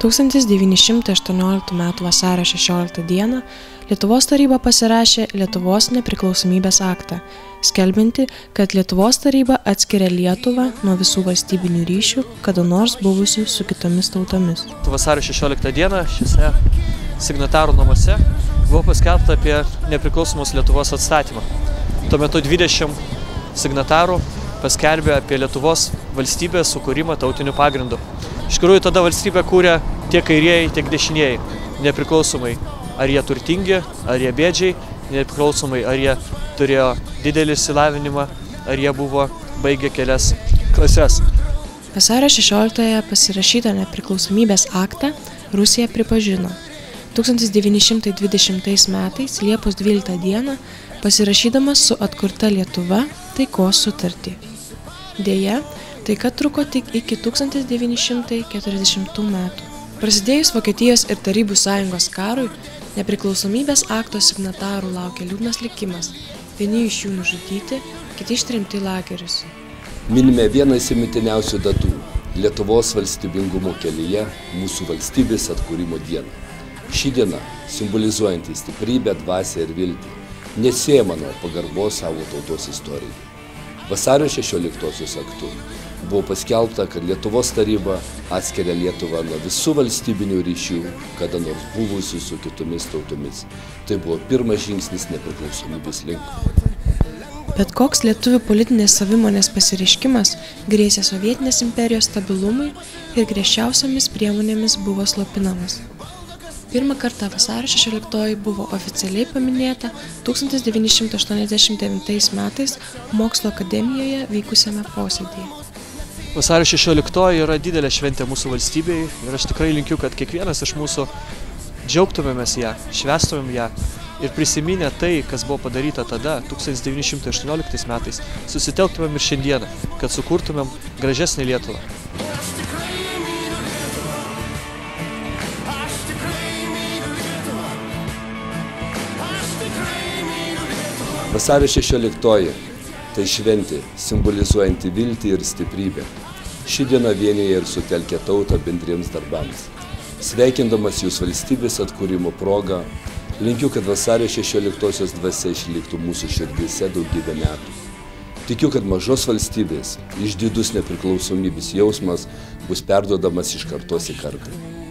1918 m. vasario 16 d. Lietuvos taryba pasirašė Lietuvos nepriklausomybės aktą, skelbiantį, kad Lietuvos taryba atskiria Lietuvą nuo visų valstybinių ryšių, kada nors buvusių su kitomis tautomis. Vasario 16 d. šiuose signatarų namuose buvo paskelbta apie nepriklausomos Lietuvos atstatymą. Tuo metu 20 signatarų paskelbė apie Lietuvos valstybės sukūrimą tautiniu pagrindu. Iš tikrųjų, tada valstybę kūrė tiek kairieji, tiek dešinieji, nepriklausomai ar jie turtingi, ar jie bėdžiai, nepriklausomai ar jie turėjo didelį išsilavinimą, ar jie buvo baigę kelias klases. Vasario 16-ąją pasirašytą nepriklausomybės aktą Rusija pripažino. 1920 metais Liepos 12 d. pasirašydamas su atkurta Lietuva taikos sutartį. Deja, taika truko tik iki 1940 metų. Prasidėjus Vokietijos ir Tarybų sąjungos karui, nepriklausomybės akto signatarų laukia liūdnas likimas. Vieni iš jų nužudyti, kiti ištremti į lagerius. Minime vieną įsimintiniausių datų – Lietuvos valstybingumo kelyje mūsų valstybės atkūrimo dieną. Ši diena, simbolizuojanti stiprybę, dvasią ir viltį, neatsiejama nuo pagarbos savo tautos istorijai. Vasario 16 aktu buvo paskelbta, kad Lietuvos taryba atskiria Lietuvą nuo visų valstybinių ryšių, kada nors buvusių su kitomis tautomis. Tai buvo pirmas žingsnis nepriklausomybės link. Bet koks lietuvių politinės savimonės pasireiškimas grėsė sovietinės imperijos stabilumui ir griežčiausiomis priemonėmis buvo slopinamas. Pirmą kartą vasario 16 buvo oficialiai paminėta 1989 metais Mokslo akademijoje vykusiame posėdyje. Vasario 16 yra didelė šventė mūsų valstybei ir aš tikrai linkiu, kad kiekvienas iš mūsų džiaugtumėmės ją, švęstumėm ją ir prisiminę tai, kas buvo padaryta tada, 1918 metais, susitelktumėm ir šiandieną, kad sukurtumėm gražesnę Lietuvą. Vasario 16 tai šventė, simbolizuojanti viltį ir stiprybę. Ši diena vienyje ir sutelkia tautą bendriems darbams. Sveikindamas jūs valstybės atkūrimo progą, linkiu, kad vasario 16 dvasia išliktų mūsų širdyse daugybę metų. Tikiu, kad mažos valstybės, išdidus nepriklausomybės jausmas bus perduodamas iš kartos į kartą.